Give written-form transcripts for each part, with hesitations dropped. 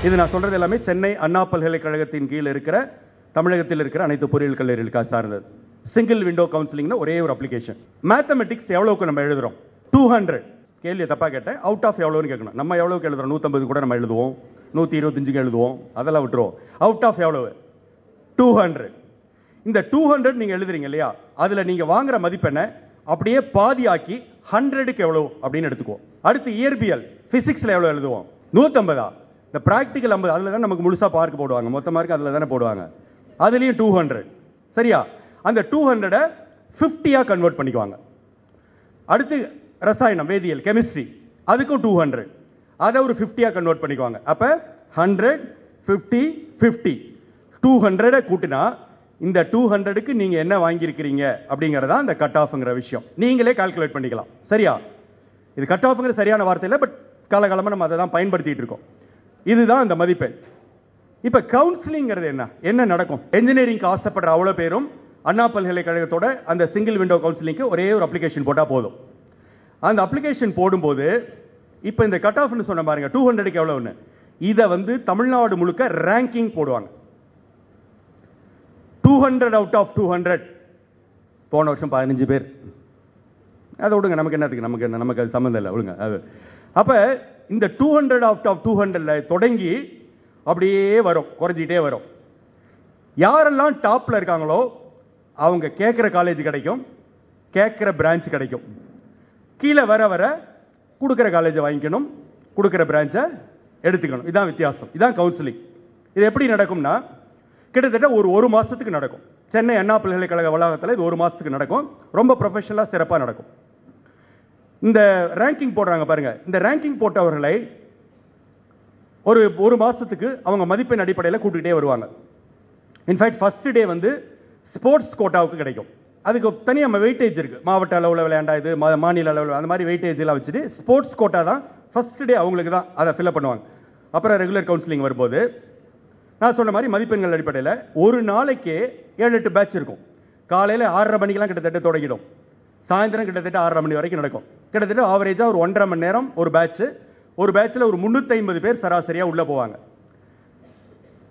இது நான் சொல்றது எல்லாமே சென்னை அண்ணா பல்கலைக்கழகத்தின் கீழ் இருக்கிற தமிழகத்தில் இருக்கிற அனைத்து பொறியியல் கல்லூரிகளுக்காக சார்ந்தது. சிங்கிள் விண்டோ கவுன்சிலிங்னா ஒரே ஒரு அப்ளிகேஷன். மேத்தமெட்டிக்ஸ் எவ்வளவுக்கு நம்ம எழுதுறோம்? 200. கேள்வி தப்பா கேட்டேன். அவுட் ஆஃப் எவ்வளவுன்னு கேட்கணும். நம்ம எவ்வளவுக்கு எழுதுறோம்? 150 கூட நம்ம எழுதுவோம், 125 எழுதுவோம், அதெல்லாம் விட்டுருவோம். அவுட் ஆஃப் எவ்வளவு? 200. இந்த 200 நீங்க எழுதுறீங்க இல்லையா, அதுல நீங்க வாங்குற மதிப்பெண்ணை அப்படியே பாதியாக்கி 100க்கு எவ்வளவு அப்படின்னு எடுத்துக்குவோம். அடுத்து இயற்பியல் பிசிக்ஸ்ல எவ்வளவு எழுதுவோம்? 150. இந்த பிராக்டிகல் 50. அதுல தான் நமக்கு முழுசா மார்க் போடுவாங்க, மொத்த மார்க் அதுல தானே போடுவாங்க. அதுலயும் 200. சரியா? அந்த 200 50 கன்வெர்ட் பண்ணிக்குவாங்க. அடுத்து ரசாயனம், வேதியியல், கெமிஸ்ட்ரி, அதுக்கும் 200. அதை ஒரு 50 கன்வெர்ட் பண்ணிக்குவாங்க. அப்ப 100, 50, 50. 200 கூட்டினா இந்த 200க்கு நீங்க என்ன வாங்கியிருக்கிறீங்க அப்படிங்கறதா இந்த கட் ஆஃப்ங்கிற விஷயம். நீங்களே கால்குலேட் பண்ணிக்கலாம். சரியா? இது கட் ஆஃப்ங்கிற சரியான வார்த்தை இல்லை, பட் காலகாலமா நம்ம அதை தான் பயன்படுத்திட்டு இருக்கோம். இதுதான் இந்த மதிப்பெண். இப்ப கவுன்சிலிங்கிறது என்ன நடக்கும்? என்ஜினியரிங் ஆசைப்படுற அவ்வளவு பேரும் அண்ணா பல்கலைக்கழகத்தோட அந்த சிங்கிள் விண்டோ கவுன்சிலிங்க்கு ஒரே ஒரு அப்ளிகேஷன் போட்டா போதும். அந்த அப்ளிகேஷன் போடும்போது இப்ப இந்த கட் ஆஃப்னு சொன்ன பாருங்க, 200க்கு எவ்வளவுன்னு, இதை தமிழ்நாடு முழுக்க ரேங்கிங் போடுவாங்க. 200 அவுட் ஆஃப் 200. போன வருஷம் 15 பேர். அதை விடுங்க, நமக்கு என்னத்துக்கு, நமக்கு அது சம்பந்தம் இல்லை, விடுங்க அது. அப்ப இந்த 200 அவுட் ஆஃப் 200 தொடங்கி அப்படியே வரும், குறைஞ்சிட்டே வரும். யாரெல்லாம் டாப்ல இருக்காங்களோ அவங்க கேட்கிற காலேஜ் கிடைக்கும், கேட்கிற பிரான்ச் கிடைக்கும். கீழே வர வர கொடுக்கிற காலேஜை வாங்கிக்கணும், கொடுக்கிற பிரான்ச்சை எடுத்துக்கணும். இதான் வித்தியாசம். இதான் கவுன்சிலிங். இது எப்படி நடக்கும்னா, கிட்டத்தட்ட ஒரு மாசத்துக்கு நடக்கும். சென்னை அண்ணா பல்கலைக்கழக வளாகத்தில் இது ஒரு மாசத்துக்கு நடக்கும். ரொம்ப ப்ரொஃபஷனலா சிறப்பா நடக்கும். இந்த ரேங்கிங் போடுறாங்க பாருங்க, இந்த ரேங்கிங் போட்டவர்களை ஒரு மாசத்துக்கு அவங்க மதிப்பெண் அடிப்படையில் கூட்டிகிட்டே வருவாங்க. இன்ஃபேக்ட் ஃபர்ஸ்ட் டே ஸ்போர்ட்ஸ் கோட்டாவுக்கு கிடைக்கும். அதுக்கு தனியாக நம்ம வெயிட்டேஜ் இருக்கு. மாவட்ட அளவில் விளையாண்டா இது, மாநில அளவில், அந்த மாதிரி வெயிட்டேஜ் எல்லாம் வச்சுட்டு ஸ்போர்ட்ஸ் கோட்டா தான் ஃபர்ஸ்ட் டே அவங்களுக்கு தான் அதை ஃபில்அப் பண்ணுவாங்க. அப்புறம் ரெகுலர் கவுன்சிலிங் வரும்போது நான் சொன்ன மாதிரி மதிப்பெண்கள் அடிப்படையில் ஒரு நாளைக்கு 7-8 பேட்ச் இருக்கும். காலையில் 6:30 மணிக்கெல்லாம் கிட்டத்தட்ட தொடங்கிடும். சாயந்தரம் கிட்டத்தட்ட 6:30 மணி வரைக்கும் நடக்கும். கிட்டத்தட்ட ஆவரேஜா ஒரு 1.5 மணி நேரம் ஒரு பேட்ச். ஒரு பேட்ச்ல ஒரு 350 பேர் சராசரியா உள்ள போவாங்க.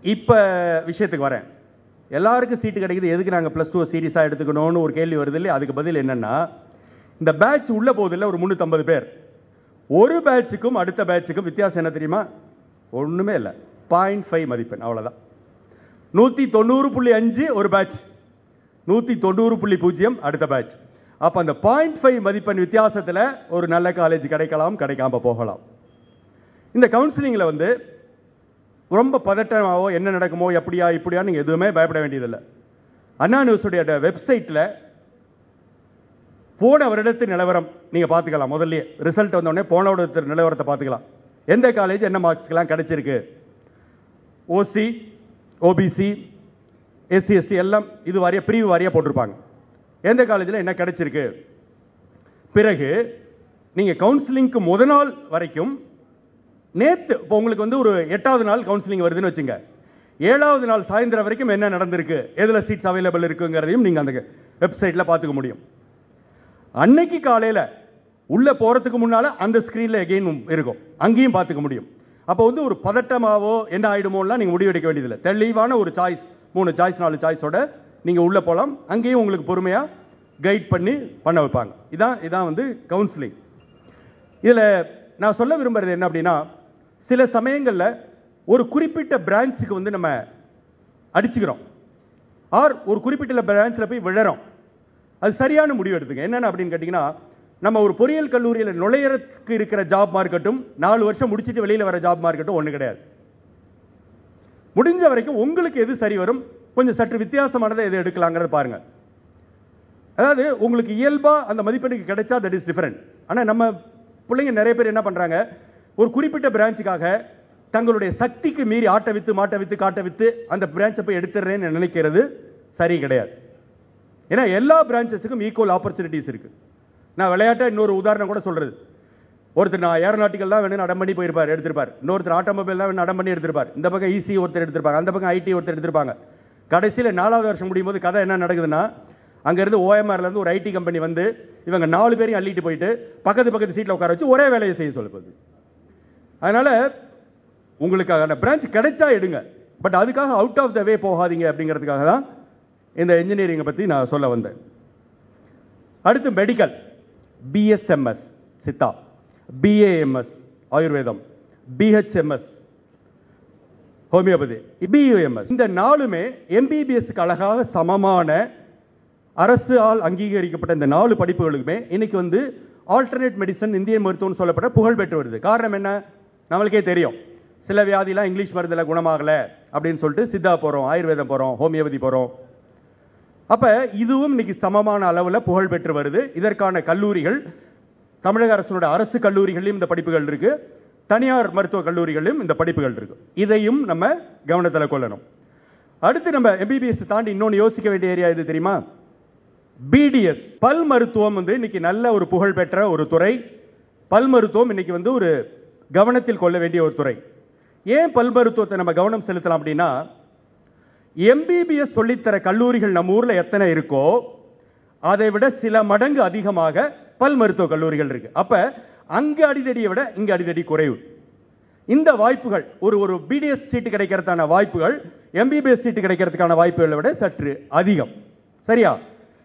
இப்ப விஷயத்துக்கு வரேன். எல்லாருக்கும் சீட்டு கிடைக்குது, எதுக்கு நாங்க +2 சீரியஸா எடுத்துக்கணும்னு ஒரு கேள்வி வருது இல்லையா? அதுக்கு பதில் என்னன்னா, இந்த பேட்ச் உள்ள போதில்லை ஒரு 350 பேர். ஒரு பேட்சுக்கும் அடுத்த பேட்சுக்கும் வித்தியாசம் என்ன தெரியுமா? ஒண்ணுமே இல்லை. 0.5 மதிப்பெண், அவ்வளவுதான். 190.5 ஒரு பேட்ச், 190.0 அடுத்த பேட்ச். அப்ப அந்த 0.5 மதிப்பெண் வித்தியாசத்துல ஒரு நல்ல காலேஜ் கிடைக்கலாம், கிடைக்காம போகலாம். இந்த கவுன்சிலிங்ல ரொம்ப பதட்டமாவோ என்ன நடக்குமோ எப்படியா இப்படியா நீங்க எதுவுமே பயப்பட வேண்டியதில்லை. அண்ணா நியூஸுடைய வெப்சைட்ல போன வருடத்தின் நிலவரம் நீங்க பாத்துக்கலாம். முதல்ல ரிசல்ட் வந்த உடனே போன வருடத்தின் நிலவரத்தை பாத்துக்கலாம். எந்த காலேஜ் என்ன மார்க்ஸ்லாம் கிடைச்சிருக்கு, ஓசி, ஓபிசி, எஸ்சி, எஸ்டி எல்லாம் இது வாரியா பிரிவு வாரியா போட்டிருப்பாங்க. எந்த காலேஜில் என்ன கிடைச்சிருக்கு. பிறகு நீங்க கவுன்சிலிங்க்கு முத நாள் வரைக்கும் நேத்து இப்போ உங்களுக்கு ஒரு 8வது நாள் கவுன்சிலிங் வருதுன்னு வச்சுங்க, 7வது நாள் சாயந்தரம் வரைக்கும் என்ன நடந்திருக்கு, எதுல சீட்ஸ் அவைலபிள் இருக்குங்கிறதையும் நீங்க அந்த வெப்சைட்ல பாத்துக்க முடியும். அன்னைக்கு காலையில உள்ள போறதுக்கு முன்னால அந்த ஸ்கிரீன்ல எகைன் இருக்கும், அங்கேயும் பாத்துக்க முடியும். அப்போ ஒரு பதட்டமாவோ என்ன ஆயிடுமோலாம் நீங்க முடிவு எடுக்க வேண்டியதில்லை. தெளிவான ஒரு சாய்ஸ், 3 சாய்ஸ் 4 சாய்ஸோட நீங்க உள்ள போலாம். அங்கேயும் உங்களுக்கு பொறுமையா கைட் பண்ண வைப்பாங்க. இதான் கவுன்சிலிங். இதுல நான் சொல்ல விரும்புறது என்ன அப்படின்னா, சில சமயங்கள்ல ஒரு குறிப்பிட்ட பிரான்ச்சுக்கு நம்ம அடிச்சுக்கிறோம், ஆர் ஒரு குறிப்பிட்ட பிரான்ச்ல போய் விழறோம். அது சரியான முடிவு எடுத்துங்க. என்னன்னு அப்படின்னு கேட்டீங்கன்னா, நம்ம ஒரு பொறியியல் கல்லூரியில் நுழையறதுக்கு இருக்கிற ஜாப் மார்க்கெட்டும் 4 வருஷம் முடிச்சுட்டு வெளியில வர ஜாப் மார்க்கெட்டும் ஒண்ணு கிடையாது. முடிஞ்ச வரைக்கும் உங்களுக்கு எது சரி வரும், கொஞ்சம் சற்று வித்தியாசமானதை எது எடுக்கலாங்கிறத பாருங்க. அதாவது உங்களுக்கு இயல்பா அந்த மதிப்பெண்ணுக்கு கிடைச்சா தட் இஸ் டிஃபரெண்ட். ஆனா நம்ம பிள்ளைங்க நிறைய பேர் என்ன பண்றாங்க, ஒரு குறிப்பிட்ட பிரான்ச்சுக்காக தங்களுடைய சக்திக்கு மீறி ஆட்ட வித்து மாட்ட வித்து காட்ட வித்து அந்த பிரான்ச்சை போய் எடுத்துறேன்னு நினைக்கிறது சரி கிடையாது. ஏன்னா எல்லா பிரான்ச்சஸுக்கும் ஈக்குவல் ஆப்பர்ச்சுனிட்டிஸ் இருக்கு. நான் விளையாட்டை இன்னொரு உதாரணம் கூட சொல்றது, ஒருத்தர் நான் ஏரோநாட்டிக்கல் தான் வேணும் அடம் பண்ணி போயிருப்பார், எடுத்திருப்பார். இன்னொருத்தர் ஆட்டோமொபைல் தான் வேணும் அடம் பண்ணி எடுத்திருப்பார். இந்த பக்கம் ஈசி ஒருத்தர் எடுத்திருப்பாங்க, அந்த பக்கம் ஐடி ஒருத்தர் எடுத்திருப்பாங்க. கடைசியில் 4வது வருஷம் முடியும் போது கதை என்ன நடக்குதுன்னா, அங்க இருந்து ஓஎம்ஆர்ல இருந்து ஒரு ஐடி கம்பெனி இவங்க 4 பேரையும் அள்ளிட்டு போயிட்டு பக்கத்து சீட்ல உட்கார வச்சு ஒரே வேலையை செய்ய சொல்லுது. அதனால உங்களுக்கான பிரான்ச் கிடைச்சா எடுங்க, பட் அதுக்காக அவுட் ஆஃப் த வே போகாதீங்க அப்படிங்கிறதுக்காக தான் இந்த இன்ஜினியரிங்கை பற்றி நான் சொல்ல வந்தேன். அடுத்து மெடிக்கல், பிஎஸ்எம்எஸ் சித்தா, பிஏஎம்எஸ் ஆயுர்வேதம், பிஹெச்எம்எஸ் ஹோமியோபதி, பியூஎம்எஸ், இந்த நாலுமே எம்பிபிஎஸ்க்கு அழகாக சமமான அரசால் அங்கீகரிக்கப்பட்ட இந்த 4 படிப்புகளுக்குமே இன்னைக்கு வந்து ஆல்டர்னேட் மெடிசன் இந்திய மருத்துவம் சொல்லப்பட்ட புகழ் பெற்று வருது. காரணம் என்ன? நம்மளுக்கே தெரியும், சில வியாதிலாம் இங்கிலீஷ் மருந்துல குணமாகல அப்படின்னு சொல்லிட்டு சித்தா போறோம், ஆயுர்வேதம் போறோம், ஹோமியோபதி போறோம். அப்ப இதுவும் இன்னைக்கு சமமான அளவில் புகழ் பெற்று வருது. இதற்கான கல்லூரிகள் தமிழக அரசோட அரசு கல்லூரிகளிலும் இந்த படிப்புகள் இருக்கு, தனியார் மருத்துவ கல்லூரிகளிலும் இந்த படிப்புகள் இருக்கு. இதையும் நம்ம கவனத்தில் கொள்ளணும். அடுத்து நம்ம எம்பிபிஎஸ் தாண்டி இன்னொன்று யோசிக்க வேண்டிய ஏரியா எது தெரியுமா? பிடிஎஸ், பல் மருத்துவம் வந்து இன்னைக்கு நல்ல ஒரு புகழ் பெற்ற ஒரு துறை. பல் மருத்துவம் இன்னைக்கு வந்து ஒரு கவனத்தில் கொள்ள வேண்டிய ஒரு துறை. ஏன் பல் மருத்துவத்தை நம்ம கவனம் செலுத்தலாம் அப்படின்னா, எம்பிபிஎஸ் சொல்லித்தர கல்லூரிகள் நம்ம ஊர்ல எத்தனை இருக்கோ அதை விட சில மடங்கு அதிகமாக பல் மருத்துவ கல்லூரிகள் இருக்கு. அப்ப அங்க அடிதடியை விட இங்க அடிதடி குறைவு. இந்த வாய்ப்புகள் ஒரு பிடிஎஸ் சீட்டு கிடைக்கிறதுக்கான வாய்ப்புகள் எம்பிபிஎஸ் சீட்டு கிடைக்கிறதுக்கான வாய்ப்புகளை விட சற்று அதிகம். சரியா?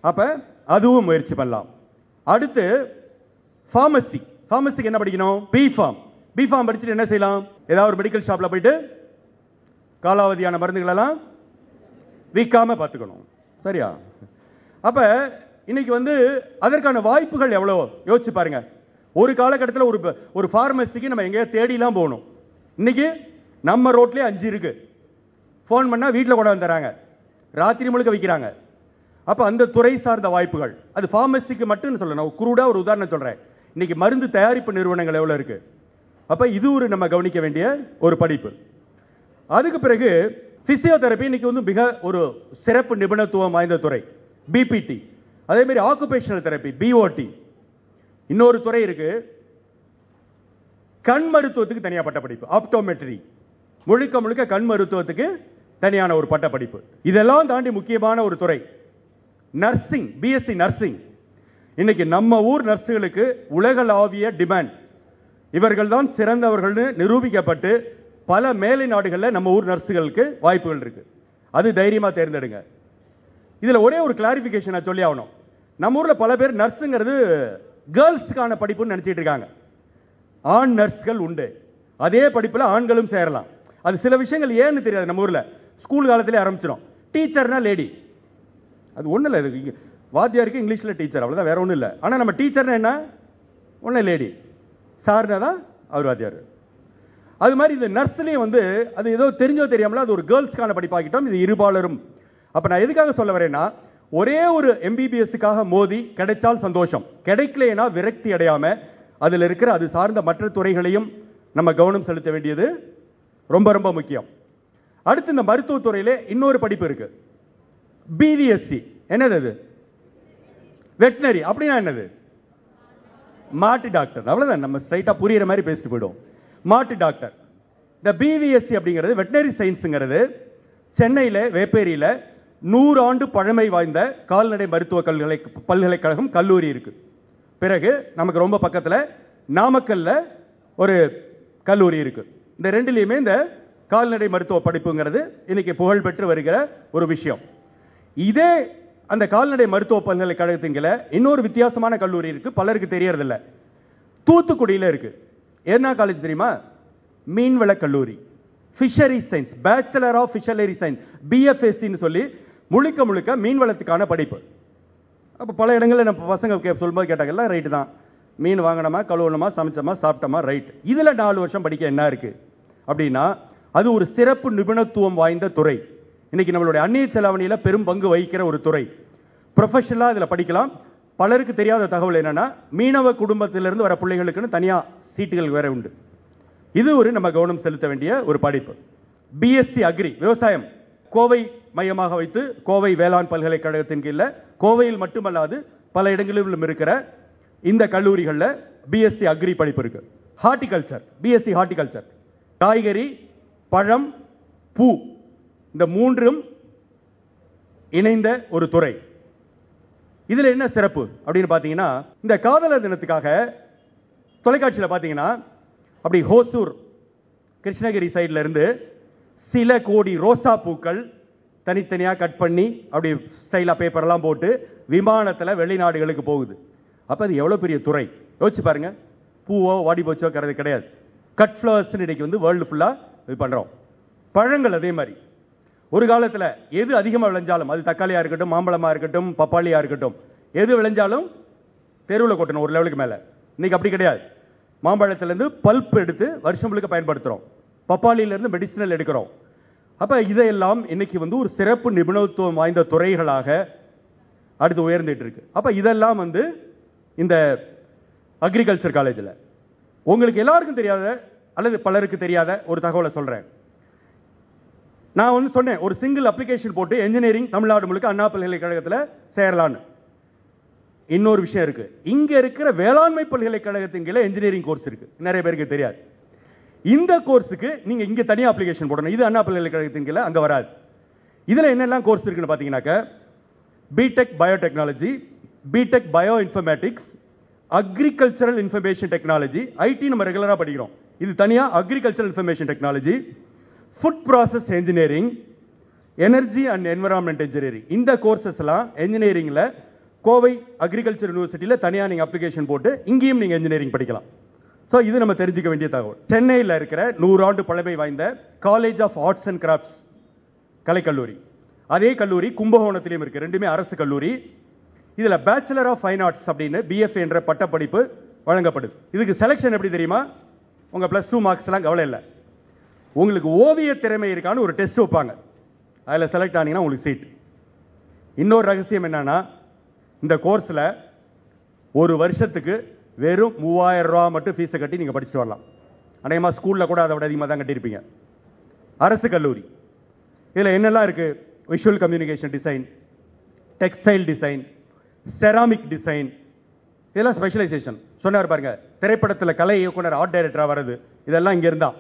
அப்ப அதுவும் முயற்சி பண்ணலாம். அடுத்து பார்மசி, பார்மசிக்கு என்ன படிக்கணும்? பிஃபார்ம் படிச்சுட்டு என்ன செய்யலாம்? ஏதாவது ஒரு மெடிக்கல் ஷாப்ல போயிட்டு காலாவதியான மருந்துகள் எல்லாம் விற்காம பார்த்துக்கணும். சரியா? அப்ப இன்னைக்கு வந்து அதற்கான வாய்ப்புகள் எவ்வளவு யோசிச்சு பாருங்க. ஒரு காலகட்டத்தில் ஒரு பார்மசிக்கு நம்ம எங்கேயா தேடிலாம் போகணும். இன்னைக்கு நம்ம ரோட்லயே 5 இருக்கு. போன் பண்ணா வீட்டில் கூட வந்துறாங்க, ராத்திரி முழுக்க வைக்கிறாங்க. அப்ப அந்த துறை சார்ந்த வாய்ப்புகள், அது பார்மசிக்கு மட்டும் சொல்லணும். குரூடா ஒரு உதாரணம் சொல்றேன். இன்னைக்கு மருந்து தயாரிப்பு நிறுவனங்கள் எவ்வளவு இருக்கு. அப்ப இது ஒரு நம்ம கவனிக்க வேண்டிய ஒரு படிப்பு. அதுக்கு பிறகு பிசியோதெரபி இன்னைக்கு வந்து மிக ஒரு சிறப்பு நிபுணத்துவம் வாய்ந்த துறை, பிபிடி. அதே மாதிரி ஆக்குபேஷனல் தெரப்பி, பிஓடி. இன்னொரு துறை இருக்கு, கண் மருத்துவத்துக்கு தனியா பட்ட படிப்பு, ஆப்டோமெட்ரி. முழுக்க முழுக்க கண் மருத்துவத்துக்கு தனியான ஒரு பட்ட படிப்பு. இதெல்லாம் தாண்டி முக்கியமான ஒரு துறை நர்சிங், பிஎஸ்சி நர்சிங். இன்னைக்கு நம்ம ஊர் நர்சுகளுக்கு உலகளாவிய டிமாண்ட். இவர்கள் தான் சிறந்தவர்கள் நிரூபிக்கப்பட்டு பல மேலை நாடுகளில் நம்ம ஊர் நர்சுகளுக்கு வாய்ப்புகள் இருக்கு. அது தைரியமா தேர்ந்தெடுங்க. இதுல ஒரே ஒரு கிளாரிபிகேஷன் சொல்லி ஆகணும். நம்ம ஊர்ல பல பேர் நர்ஸுங்கிறது கேர்ள்ஸுக்கான படிப்புன்னு நினைச்சிட்டு இருக்காங்க. ஆண் நர்ஸ்கள் உண்டு, அதே படிப்புல ஆண்களும் சேரலாம். அது சில விஷயங்கள் ஏன்னு தெரியாது. நம்ம ஊர்ல ஸ்கூல் காலத்திலே ஆரம்பிச்சிடும். டீச்சர்னா லேடி, அது ஒண்ணு இல்ல. வாத்தியாருக்கு இங்கிலீஷ்ல டீச்சர், அவ்வளவுதான், வேற ஒண்ணும் இல்ல. ஆனா நம்ம டீச்சர்னா என்ன? ஒண்ணு லேடி, சார்னா தான் அவர் வாத்தியார். அது மாதிரி இந்த நர்ஸ்லயும் வந்து அது ஏதோ தெரிஞ்சோ தெரியாமல அது ஒரு கேர்ள்ஸ்க்கான படிப்பாக்கிட்டோம். இது இருபாலரும். அப்ப நான் எதுக்காக சொல்ல வரேன்னா, ஒரே ஒரு எம்பிபிஎஸ்க்காக மோதி கிடைச்சால் சந்தோஷம், கிடைக்கலைன்னா விரக்தி அடையாம அதுல இருக்கிற அது சார்ந்த மற்ற துறைகளையும் நம்ம கவனம் செலுத்த வேண்டியது ரொம்ப ரொம்ப முக்கியம். அடுத்து இந்த மருத்துவத்துறையிலே இன்னொரு படிப்பு இருக்கு, பிவிஎஸ்சி. என்னது அது? வெட்டினரி. அப்படின்னா என்னது? மாட்டு டாக்டர். அவ்வளவுதான், நம்ம ஸ்ட்ரைட்டா புரியுற மாதிரி பேசிட்டு போயிடும். மாட்டு டாக்டர். இந்த பிவிஎஸ்சி அப்படிங்கிறது வெட்டினரி சயின்ஸ்ங்கிறது சென்னையில வேப்பேரியில 100 ஆண்டு பழமை வாய்ந்த கால்நடை மருத்துவ பல்கலைக்கழகம் கல்லூரி இருக்கு. பிறகு நமக்கு ரொம்ப பக்கத்துல நாமக்கல்ல ஒரு கல்லூரி இருக்கு. இந்த ரெண்டுலயுமே இந்த கால்நடை மருத்துவ படிப்புங்கிறது இன்னைக்கு புகழ் பெற்று வருகிற ஒரு விஷயம். இதே அந்த கால்நடை மருத்துவ பல்கலைக்கழகத்தின் கீழ இன்னொரு வித்தியாசமான கல்லூரி இருக்கு, பலருக்கு தெரியறதில்ல. தூத்துக்குடியில இருக்கு. என்ன காலேஜ் தெரியுமா? மீன்வள கல்லூரி, fishery science, bachelor of fishery science, BFSc சொல்லி முழுக்க முழுக்க மீன்வளத்துக்கான படிப்பு. அப்ப பல இடங்களில் நம்ம பசங்க சொல்லும்போது கேட்டாங்கல்ல, ரைட்டு தான், மீன் வாங்கணுமா, கழுவணுமா, சமைச்சோமா, சாப்பிட்டோமா, ரைட். இதுல 4 வருஷம் படிக்க என்ன இருக்கு அப்படின்னா, அது ஒரு சிறப்பு நிபுணத்துவம் வாய்ந்த துறை. இன்னைக்கு நம்மளுடைய அந்நிய செலாவணியில பெரும் பங்கு வகிக்கிற ஒரு துறை. ப்ரொஃபஷனலா இதுல படிக்கலாம். பலருக்கு தெரியாத தகவல் என்னன்னா, மீனவ குடும்பத்திலிருந்து வர பிள்ளைகளுக்குன்னு தனியா சீட்டுகள் வேற உண்டு. இது ஒரு நம்ம கவனம் செலுத்த வேண்டிய ஒரு படிப்பு. பிஎஸ்சி அக்ரி, விவசாயம், கோவை மையமாக வைத்து கோவை வேளாண் பல்கலைக்கழகத்தின் கீழ கோவையில் மட்டுமல்லாது பல இடங்களிலும் இருக்கிற இந்த கல்லூரிகள்ல பிஎஸ்சி அக்ரி படிப்பு இருக்கு. ஹார்டிகல்ச்சர், பிஎஸ்சி ஹார்டிகல்ச்சர், காய்கறி, பழம், பூ, இந்த 3ம் இணைந்த ஒரு துறை. இதுல என்ன சிறப்பு அப்படின்னு பாத்தீங்கன்னா, இந்த காதலர் தினத்துக்காக தொலைக்காட்சியில் பாத்தீங்கன்னா அப்படி ஹோசூர் கிருஷ்ணகிரி சைடுல இருந்து சில கோடி ரோசா பூக்கள் தனித்தனியா கட் பண்ணி அப்படி ஸ்டைலா பேப்பர் எல்லாம் போட்டு விமானத்துல வெளிநாடுகளுக்கு போகுது. அப்ப அது எவ்வளவு பெரிய துறை யோசிச்சு பாருங்க. பூவோ வாடி போச்சோ கிடையாது. கட் ஃபிளவர்ஸ் இன்னைக்கு வந்து வேர்ல்டு ஃபுல்லா இது பண்றோம். பழங்கள் அதே மாதிரி ஒரு காலத்துல எது அதிகமா விளைஞ்சாலும், அது தக்காளியா இருக்கட்டும், மாம்பழமா இருக்கட்டும், பப்பாளியா இருக்கட்டும், எது விளைஞ்சாலும் தெருவில் கொட்டணும் ஒரு லெவலுக்கு மேல. இன்னைக்கு அப்படி கிடையாது. மாம்பழத்துல இருந்து பல்ப் எடுத்து வருஷம் முழுக்க பயன்படுத்துறோம். பப்பாளியில இருந்து மெடிசினல் எடுக்கிறோம். அப்ப இதையெல்லாம் இன்னைக்கு வந்து ஒரு சிறப்பு நிபுணத்துவம் வாய்ந்த துறைகளாக அடுத்து உயர்ந்துட்டு இருக்கு. அப்ப இதெல்லாம் வந்து இந்த அக்ரிகல்ச்சர் காலேஜில் உங்களுக்கு எல்லாருக்கும் தெரியாத அல்லது பலருக்கு தெரியாத ஒரு தகவலை சொல்றேன். நான் வந்து சொன்னேன், ஒரு சிங்கிள் அப்ளிகேஷன் போட்டு என்ஜினியரிங் தமிழ்நாடு முழுக்க அண்ணா பல்கலைக்கழகத்தில் சேரலான்னு. இன்னொரு விஷயம் இருக்கு, இங்க இருக்கிற வேளாண்மை பல்கலைக்கழகத்தின் கீழே என்ஜினியரிங் கோர்ஸ் இருக்கு, நிறைய பேருக்கு தெரியாது. இந்த கோர்ஸுக்கு நீங்க இங்க தனியா அப்ளிகேஷன் போடணும். இது அண்ணா பல்கலைக்கழகத்தின் கீழே அங்க வராது. இதுல என்னெல்லாம் கோர்ஸ் இருக்குன்னு பாத்தீங்கன்னாக்க BTech biotechnology, BTech bioinformatics, agricultural information technology, IT நம்ம ரெகுலரா படிக்கிறோம். இது தனியா agricultural information technology, food process engineering, energy and environment engineering. இந்த கோர்சஸ் எல்லாம் இன்ஜினியரிங்ல கோவை அக்ரிகல்ச்சர் யூனிவர்சிட்டியில தனியா நீங்க அப்ளிகேஷன் போட்டு இங்கேயும் நீங்க இன்ஜினியரிங் படிக்கலாம். சோ இது நம்ம தெரிஞ்சுக்க வேண்டிய தகவல். சென்னையில் இருக்கிற 100 ஆண்டு பழமை வாய்ந்த college of arts and crafts கலைக்கல்லூரி, அதே கல்லூரி கும்பகோணத்திலும் இருக்கு. ரெண்டுமே அரசு கல்லூரி. இதுல பேச்சுலர் ஆஃப் ஃபைன் ஆர்ட்ஸ் அப்படின்னு பிஎஃப் என்ற பட்டப்படிப்பு வழங்கப்படுது. இதுக்கு செலக்ஷன் எப்படி தெரியுமா? உங்க பிளஸ் 2 மார்க்ஸ் எல்லாம் கவலை இல்லை, உங்களுக்கு ஓவிய திறமை இருக்கான்னு ஒரு டெஸ்ட் வைப்பாங்க. அதுல செலக்ட் ஆனீங்கன்னா உங்களுக்கு சீட். இன்னொரு ரகசியம் என்னன்னா, இந்த கோர்ஸ்ல ஒரு வருஷத்துக்கு வெறும் 3000 ரூபாய் மட்டும் ஃபீஸை கட்டி நீங்க படிச்சுட்டு வரலாம். அநேகமா ஸ்கூல்ல கூட அதை விட அதிகமாக தான் கட்டியிருப்பீங்க. அரசு கல்லூரி. இதுல என்னெல்லாம் இருக்கு? Visual communication design, textile design, ceramic design, இதெல்லாம் ஸ்பெஷலைசேஷன். சொன்னார் பாருங்க, திரைப்படத்தில் கலை இயக்குனர் ஆர்ட் டைரக்டரா வருது, இதெல்லாம் இங்க இருந்தா.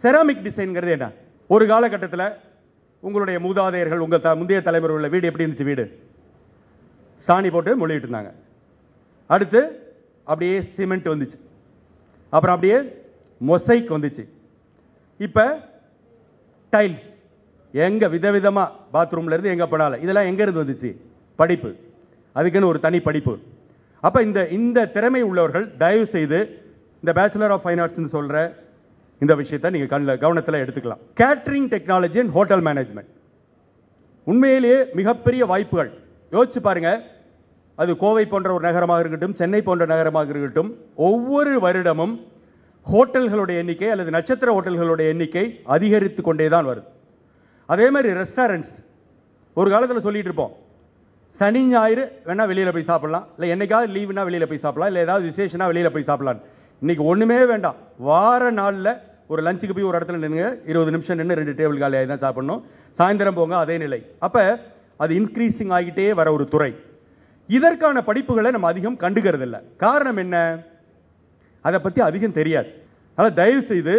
செராமிக் டிசைன்ங்கிறது என்ன? ஒரு காலகட்டத்தில் உங்களுடைய மூதாதையர்கள், உங்க முந்தைய தலைமுறை உள்ள வீடு எப்படி இருந்துச்சு? வீடு சாணி போட்டு மொழிட்டு இருந்தாங்க. அடுத்து அப்படியே சிமெண்ட் வந்துச்சு, அப்புறம் அப்படியே மொசைக் வந்துச்சு, இப்ப டைல்ஸ். எங்க விதவிதமா பாத்ரூம்ல இருந்து எங்க படால, இதெல்லாம் எங்க இருந்து வந்துச்சு? படிப்பு. அதுக்குன்னு ஒரு தனி படிப்பு. அப்ப இந்த திறமை உள்ளவர்கள் தயவு செய்து இந்த பேச்சுலர் ஆஃப் ஃபைன் ஆர்ட்ஸ் சொல்ற இந்த விஷயத்தை நீங்க கவனத்தில் எடுத்துக்கலாம். Catering technology and hotel management உண்மையிலேயே மிகப்பெரிய வாய்ப்புகள். யோசிச்சு பாருங்க, அது கோவை போன்ற ஒரு நகரமாக இருக்கட்டும், சென்னை போன்ற நகரமாக இருக்கட்டும், ஒவ்வொரு வருடமும் ஹோட்டல்களுடைய எண்ணிக்கை அல்லது நட்சத்திர ஹோட்டல்களுடைய எண்ணிக்கை அதிகரித்து கொண்டேதான் வருது. அதே மாதிரி ரெஸ்டாரண்ட்ஸ், ஒரு காலத்தில் சொல்லிட்டு இருப்போம், சனி ஞாயிறு வேணா வெளியில போய் சாப்பிடலாம், இல்ல என்னைக்காவது லீவுனா வெளியில போய் சாப்பிடலாம், இல்ல ஏதாவது விசேஷனா வெளியில போய் சாப்பிடலாம். இன்னைக்கு ஒண்ணுமே வேண்டாம், வார நாள்ல ஒரு லஞ்சுக்கு போய் ஒரு இடத்துல நின்று 20 நிமிஷம் நின்று 2 டேபிள் காலியாக தான் சாப்பிடணும். சாயந்தரம் போங்க, அதே நிலை. அப்ப அது இன்க்ரீசிங் ஆகிட்டே வர ஒரு துறை. இதற்கான படிப்புகளை நம்ம அதிகம் கண்டுகிறது இல்லை. காரணம் என்ன? அதை பத்தி அதிகம் தெரியாது. அதனால தயவு செய்து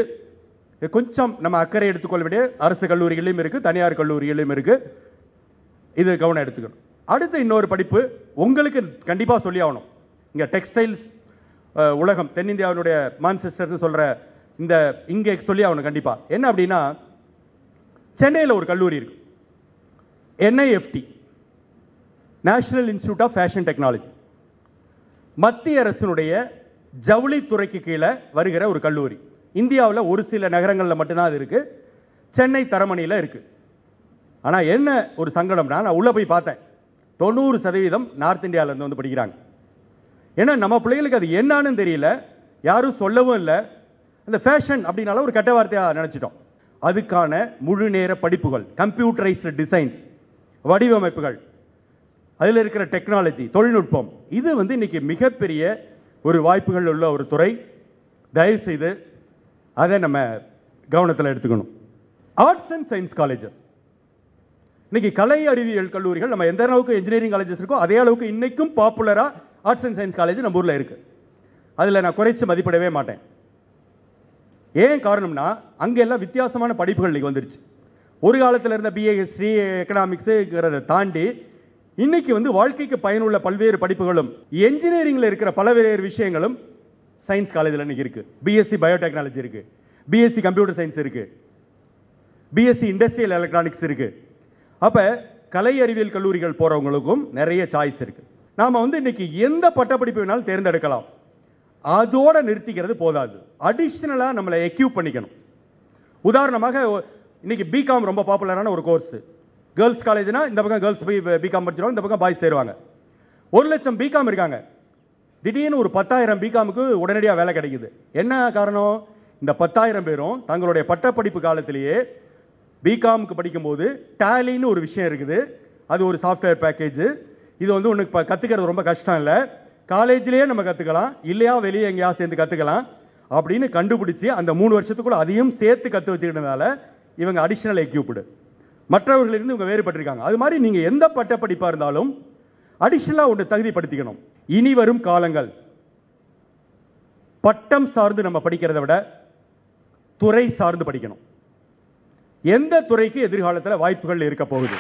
கொஞ்சம் நம்ம அக்கறை எடுத்துக்கொள்ள வேண்டிய அரசு கல்லூரிகளிலும் இருக்கு, தனியார் கல்லூரிகளிலும் இருக்கு. இது கவனம் எடுத்துக்கணும். அடுத்த இன்னொரு படிப்பு உங்களுக்கு கண்டிப்பா சொல்லி ஆகணும். இங்க டெக்ஸ்டைல்ஸ் உலகம், தென்னிந்தியாவுடைய மான்செஸ்டர் சொல்ற இந்த இங்க சொல்லி ஆகணும் கண்டிப்பா. என்ன அப்படின்னா, சென்னையில் ஒரு கல்லூரி இருக்கு, NIFT, national institute of fashion technology. மத்திய அரசினுடைய ஜவுளித்துறைக்கு கீழே வருகிற ஒரு கல்லூரி. இந்தியாவில் ஒரு சில நகரங்களில் மட்டும்தான் அது இருக்கு. சென்னை தரமணியில் இருக்கு. ஆனா என்ன ஒரு சங்கடம்னா, நான் உள்ள போய் பார்த்தேன், 90% நார்த் இந்தியால இருந்து வந்து படிக்கிறாங்க. ஏன்னா நம்ம பிள்ளைகளுக்கு அது என்னன்னு தெரியல, யாரும் சொல்லவும் இல்லை. அந்த ஃபேஷன் அப்படின்னால ஒரு கெட்ட வார்த்தையா நினைச்சிட்டோம். அதுக்கான முழு நேர படிப்புகள், கம்ப்யூட்டரைஸ்டு டிசைன்ஸ், வடிவமைப்புகள், அதில் இருக்கிற டெக்னாலஜி, தொழில்நுட்பம், இது வந்து இன்னைக்கு மிகப்பெரிய ஒரு வாய்ப்புகள் உள்ள ஒரு துறை. தயவு செய்து அதை நம்ம கவனத்தில் எடுத்துக்கணும். ஆர்ட்ஸ் அண்ட் சயின்ஸ் காலேஜஸ், இன்னைக்கு கலை அறிவியல் கல்லூரிகள் நம்ம எந்த அளவுக்கு இன்ஜினியரிங் காலேஜஸ் இருக்கோ அதே அளவுக்கு இன்னைக்கும் பாப்புலரா ஆர்ட்ஸ் அண்ட் சயின்ஸ் காலேஜ் நம்ம ஊர்ல இருக்கு. அதுல நான் குறைச்சு மதிப்பிடவே மாட்டேன். ஏன் காரணம்னா, அங்க எல்லாம் வித்தியாசமான படிப்புகள் வந்துருச்சு. ஒரு காலத்தில் இருந்த BA ஹிஸ்டரி, எக்கனாமிக்ஸ் தாண்டி இன்னைக்கு வந்து வாழ்க்கைக்கு பயனுள்ள பல்வேறு படிப்புகளும், என்ஜினியரிங்ல இருக்கிற பல்வேறு விஷயங்களும் சயின்ஸ் காலேஜில் இன்னைக்கு இருக்கு. BSc பயோடெக்னாலஜி இருக்கு, பிஎஸ்சி கம்ப்யூட்டர் சயின்ஸ் இருக்கு, பிஎஸ்சி இண்டஸ்ட்ரியல் எலக்ட்ரானிக்ஸ் இருக்கு. அப்ப கலை அறிவியல் கல்லூரிகள் போறவங்களுக்கும் நிறைய சாய்ஸ் இருக்கு. நாம இன்னைக்கு எந்த பட்டப்படிப்பு வேணாலும் தேர்ந்தெடுக்கலாம். அதோட நிறுத்திக்கிறது போதாது, அடிஷனலா நம்மளை எக்யூப் பண்ணிக்கணும். உதாரணமாக இன்னைக்கு பிகாம் ரொம்ப பாப்புலரான ஒரு கோர்ஸ். கேர்ள்ஸ் காலேஜ்னா இந்த பக்கம் கேர்ள்ஸ் பிகாம் படிச்சிருவாங்க, இந்த பக்கம் பாய்ஸ் சேருவாங்க. 1,00,000 பிகாம் இருக்காங்க, திடீர்னு ஒரு 10,000 பிகாமுக்கு உடனடியாக வேலை கிடைக்குது. என்ன காரணம்? இந்த 10,000 பேரும் தங்களுடைய பட்டப்படிப்பு காலத்திலேயே பிகாமுக்கு படிக்கும்போது டேலின்னு ஒரு விஷயம் இருக்குது, அது ஒரு சாஃப்ட்வேர் பேக்கேஜ். இது ஒன்று கத்துக்கிறது ரொம்ப கஷ்டம் இல்லை, காலேஜ்லயே நம்ம கத்துக்கலாம், இல்லையா வெளியே எங்கேயா சேர்ந்து கத்துக்கலாம் அப்படின்னு கண்டுபிடிச்சு அந்த 3 வருஷத்துக்குள்ள அதையும் சேர்த்து கத்து வச்சுக்கிட்டதால இவங்க அடிஷனல் எக்யூப்டு, மற்றவர்களிருந்து இவங்க வேறுபட்டிருக்காங்க. அது மாதிரி நீங்க எந்த பட்டப்படிப்பா இருந்தாலும் அடிஷனலா ஒன்று தகுதிப்படுத்திக்கணும். இனி வரும் காலங்கள் பட்டம் சார்ந்து நம்ம படிக்கிறத விட துறை சார்ந்து படிக்கணும். எந்த துறைக்கு எதிர்காலத்தில் வாய்ப்புகள் இருக்க போகுது?